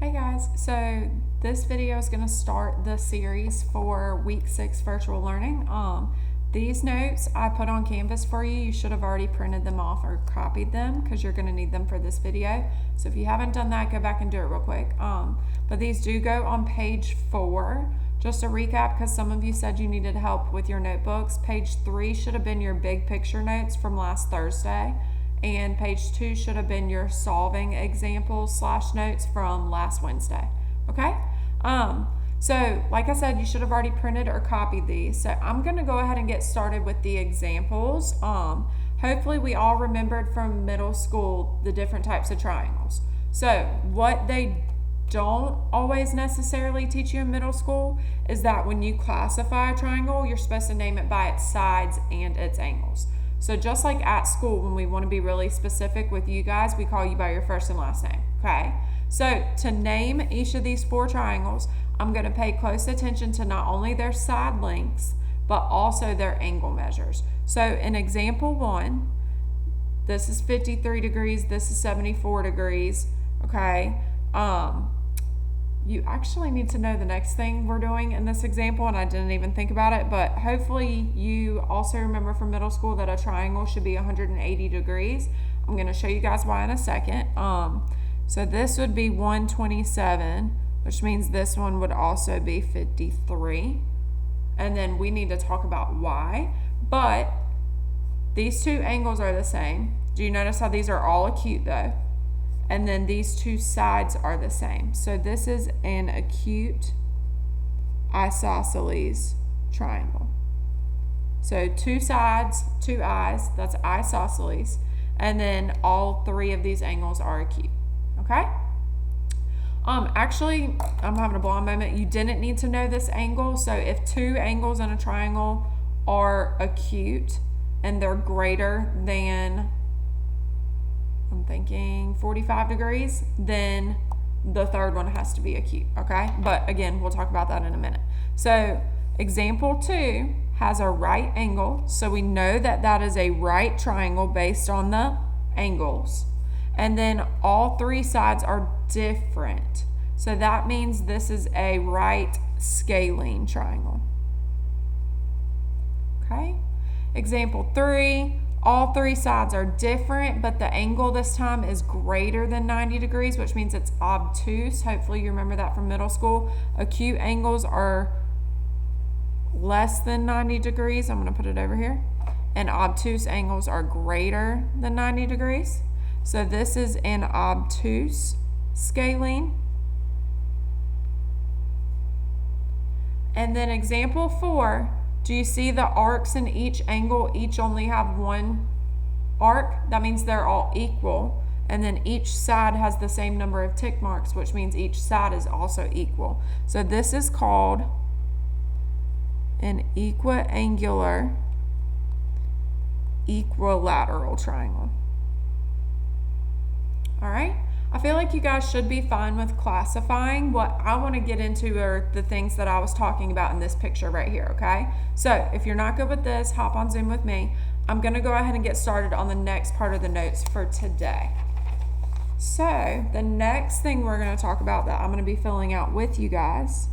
Hey guys, so this video is going to start the series for week 6 virtual learning. These notes I put on Canvas for you. You should have already printed them off or copied them because you're going to need them for this video. So if you haven't done that, go back and do it real quick. But these do go on page 4. Just to recap, because some of you said you needed help with your notebooks, page 3 should have been your big picture notes from last Thursday. And page 2 should have been your solving examples / notes from last Wednesday. Okay? So like I said, you should have already printed or copied these. So I'm going to go ahead and get started with the examples. Hopefully we all remembered from middle school the different types of triangles. So what they don't always necessarily teach you in middle school is that when you classify a triangle, you're supposed to name it by its sides and its angles. So just like at school, when we want to be really specific with you guys, we call you by your first and last name, okay? So to name each of these 4 triangles, I'm going to pay close attention to not only their side lengths, but also their angle measures. So in example 1, this is 53 degrees, this is 74 degrees, okay? You actually need to know the next thing we're doing in this example, and I didn't even think about it, but hopefully you also remember from middle school that a triangle should be 180 degrees. I'm going to show you guys why in a second. So this would be 127, which means this one would also be 53. And then we need to talk about why. But these 2 angles are the same. Do you notice how these are all acute though? And then these 2 sides are the same. So this is an acute isosceles triangle. So 2 sides, 2 eyes, that's isosceles. And then all 3 of these angles are acute. Okay? Actually, I'm having a blonde moment. You didn't need to know this angle. So if 2 angles in a triangle are acute and they're greater than, I'm thinking 45 degrees, then the third one has to be acute, okay? But again, we'll talk about that in a minute. So example 2 has a right angle, so we know that that is a right triangle based on the angles. And then all 3 sides are different. So that means this is a right scalene triangle. Okay? Example 3, all 3 sides are different, but the angle this time is greater than 90 degrees, which means it's obtuse. Hopefully you remember that from middle school. Acute angles are less than 90 degrees. I'm going to put it over here. And obtuse angles are greater than 90 degrees. So this is an obtuse scalene. And then example 4, do you see the arcs in each angle each only have 1 arc? That means they're all equal. And then each side has the same number of tick marks, which means each side is also equal. So this is called an equiangular equilateral triangle. All right? I feel like you guys should be fine with classifying. What I want to get into are the things that I was talking about in this picture right here, okay? So if you're not good with this, hop on Zoom with me. I'm going to go ahead and get started on the next part of the notes for today. So the next thing we're going to talk about that I'm going to be filling out with you guys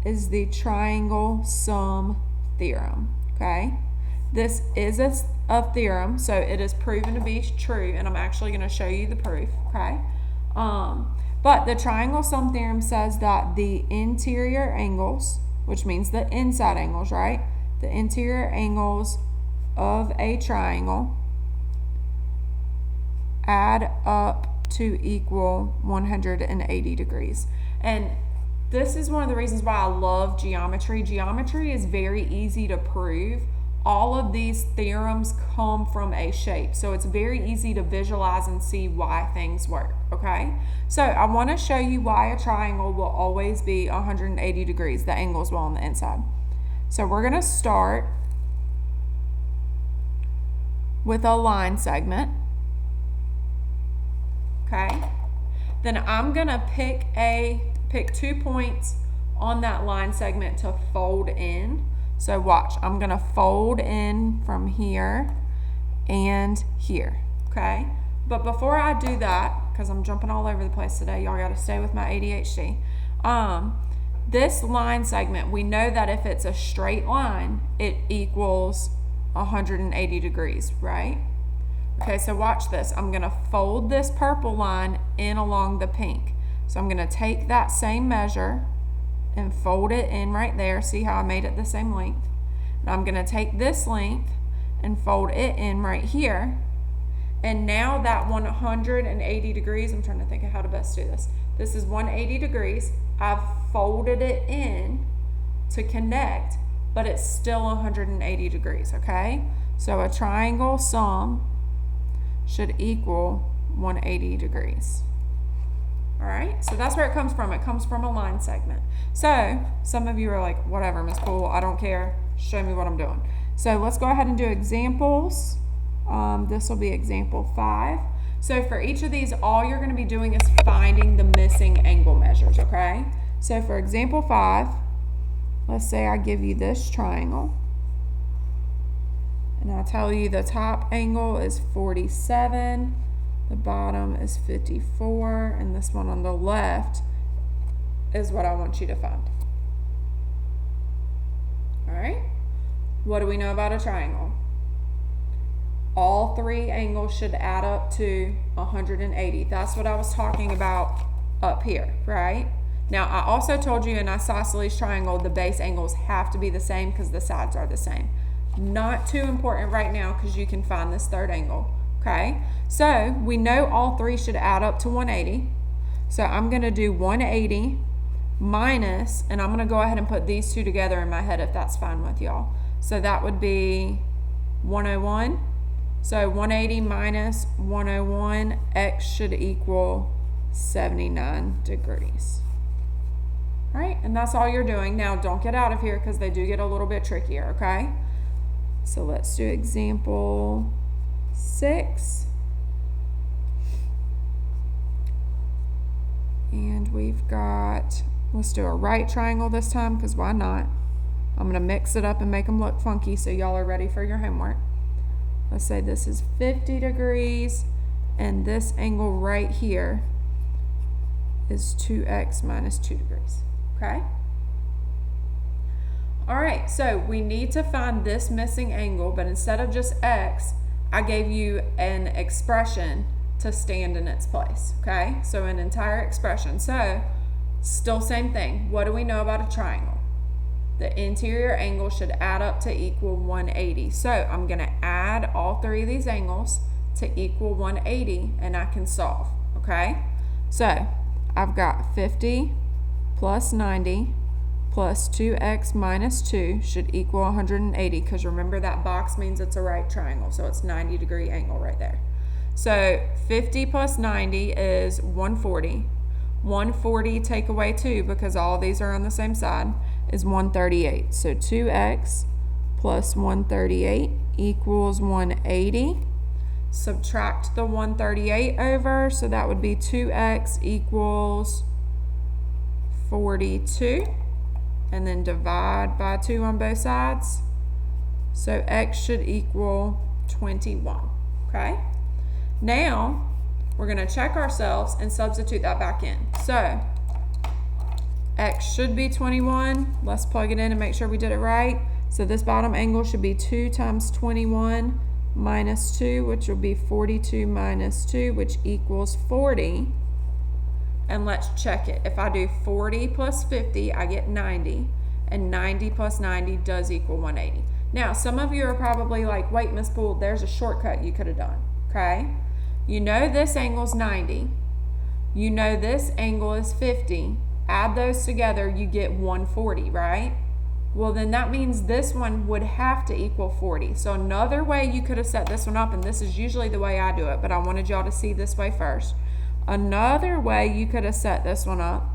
is the triangle sum theorem, okay? This is a theorem, so it is proven to be true, and I'm actually going to show you the proof, okay? But the triangle sum theorem says that the interior angles, which means the inside angles, right? The interior angles of a triangle add up to equal 180 degrees. And this is one of the reasons why I love geometry. Geometry is very easy to prove. All of these theorems come from a shape, so it's very easy to visualize and see why things work, okay? So I want to show you why a triangle will always be 180 degrees, the angles will on the inside. So we're going to start with a line segment, okay? Then I'm going to pick 2 points on that line segment to fold in. So watch, I'm going to fold in from here and here, okay? But before I do that, because I'm jumping all over the place today. Y'all got to stay with my ADHD. This line segment, we know that if it's a straight line, it equals 180 degrees, right? Okay, so watch this. I'm going to fold this purple line in along the pink. So I'm going to take that same measure and fold it in right there. See how I made it the same length? And I'm going to take this length and fold it in right here. And now that 180 degrees, I'm trying to think of how to best do this. This is 180 degrees. I've folded it in to connect, but it's still 180 degrees, okay? So a triangle sum should equal 180 degrees. All right, so that's where it comes from. It comes from a line segment. So some of you are like, whatever, Miss Poole, I don't care. Show me what I'm doing. So let's go ahead and do examples. This will be example 5. So for each of these, all you're going to be doing is finding the missing angle measures, okay? So for example 5, let's say I give you this triangle. And I tell you the top angle is 47, the bottom is 54, and this one on the left is what I want you to find. All right? What do we know about a triangle? All 3 angles should add up to 180. That's what I was talking about up here, right? Now, I also told you in isosceles triangle, the base angles have to be the same because the sides are the same. Not too important right now because you can find this third angle, okay? So, we know all 3 should add up to 180. So, I'm going to do 180 minus, and I'm going to go ahead and put these two together in my head if that's fine with y'all. So, that would be 101. So 180 minus 101, x should equal 79 degrees. All right, and that's all you're doing. Now don't get out of here because they do get a little bit trickier, okay? So let's do example 6. And we've got, let's do a right triangle this time because why not? I'm going to mix it up and make them look funky so y'all are ready for your homework. Let's say this is 50 degrees, and this angle right here is 2x minus 2 degrees, okay? All right, so we need to find this missing angle, but instead of just x, I gave you an expression to stand in its place, okay? So an entire expression. So still same thing. What do we know about a triangle? The interior angle should add up to equal 180. So I'm going to add all 3 of these angles to equal 180, and I can solve, okay? So I've got 50 plus 90 plus 2x minus 2 should equal 180, because remember that box means it's a right triangle, so it's 90-degree angle right there. So 50 plus 90 is 140. 140 take away 2, because all of these are on the same side, is 138. So 2x plus 138 equals 180. Subtract the 138 over, so that would be 2x equals 42. And then divide by 2 on both sides. So x should equal 21, okay? Now, we're going to check ourselves and substitute that back in. So x should be 21. Let's plug it in and make sure we did it right. So this bottom angle should be 2 times 21 minus 2, which will be 42 minus 2, which equals 40. And let's check it. If I do 40 plus 50, I get 90. And 90 plus 90 does equal 180. Now, some of you are probably like, wait, Miss Poole, there's a shortcut you could have done, okay? You know this angle's 90. You know this angle is 50. Add those together, you get 140, right? Well, then that means this one would have to equal 40. So another way you could have set this one up, and this is usually the way I do it, but I wanted y'all to see this way first. Another way you could have set this one up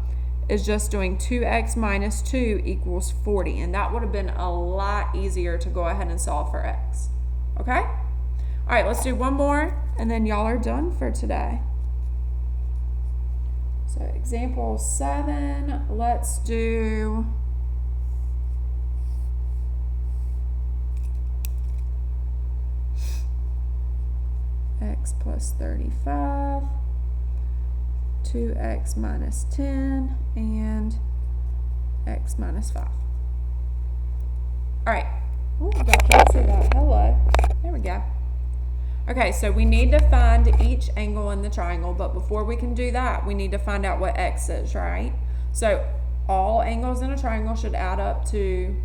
is just doing 2x minus 2 equals 40, and that would have been a lot easier to go ahead and solve for x, okay? All right, let's do one more, and then y'all are done for today. So example 7, let's do x plus 35 2x minus 10, and x minus 5. All right. Ooh, y'all can't see that. Hello. There we go. Okay, so we need to find each angle in the triangle, but before we can do that, we need to find out what x is, right? So all angles in a triangle should add up to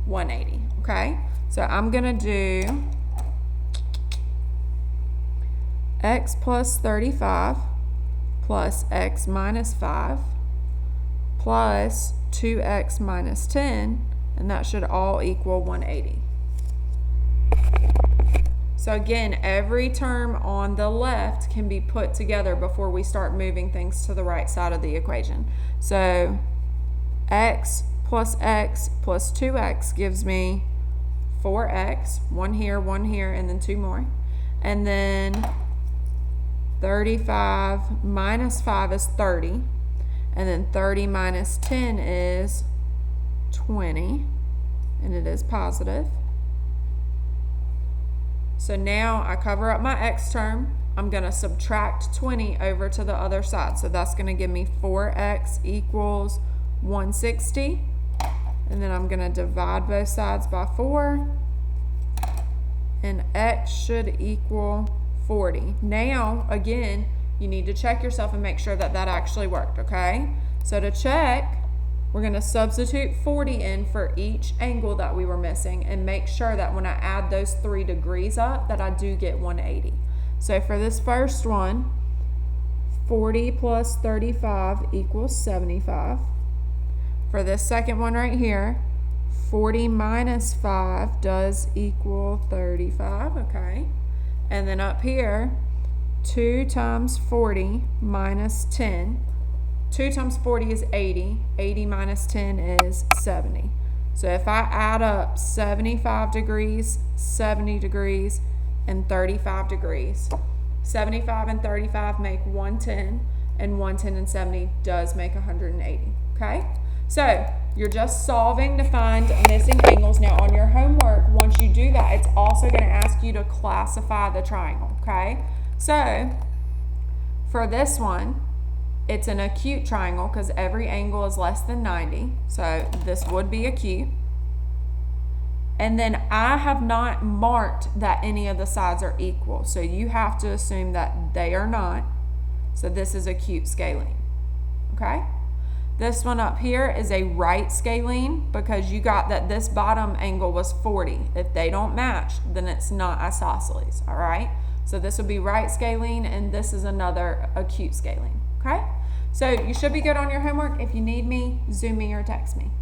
180, okay? So I'm gonna do x plus 35 plus x minus 5 plus 2x minus 10, and that should all equal 180. So again, every term on the left can be put together before we start moving things to the right side of the equation. So x plus 2x gives me 4x, one here, and then 2 more. And then 35 minus 5 is 30. And then 30 minus 10 is 20. And it is positive. So now I cover up my x term. I'm going to subtract 20 over to the other side. So that's going to give me 4x equals 160. And then I'm going to divide both sides by 4. And x should equal 40. Now, again, you need to check yourself and make sure that that actually worked, okay? So to check, we're going to substitute 40 in for each angle that we were missing and make sure that when I add those 3 degrees up that I do get 180. So for this first one, 40 plus 35 equals 75. For this second one right here, 40 minus 5 does equal 35, okay? And then up here, 2 times 40 minus 10. 2 times 40 is 80. 80 minus 10 is 70. So if I add up 75 degrees, 70 degrees, and 35 degrees, 75 and 35 make 110, and 110 and 70 does make 180, okay? So you're just solving to find missing angles. Now on your homework, once you do that, it's also going to ask you to classify the triangle, okay? So for this one, it's an acute triangle because every angle is less than 90. So this would be acute. And then I have not marked that any of the sides are equal. So you have to assume that they are not. So this is acute scalene, okay? This one up here is a right scalene because you got that this bottom angle was 40. If they don't match, then it's not isosceles, all right? So this would be right scalene, and this is another acute scalene, okay? So you should be good on your homework. If you need me, Zoom me or text me.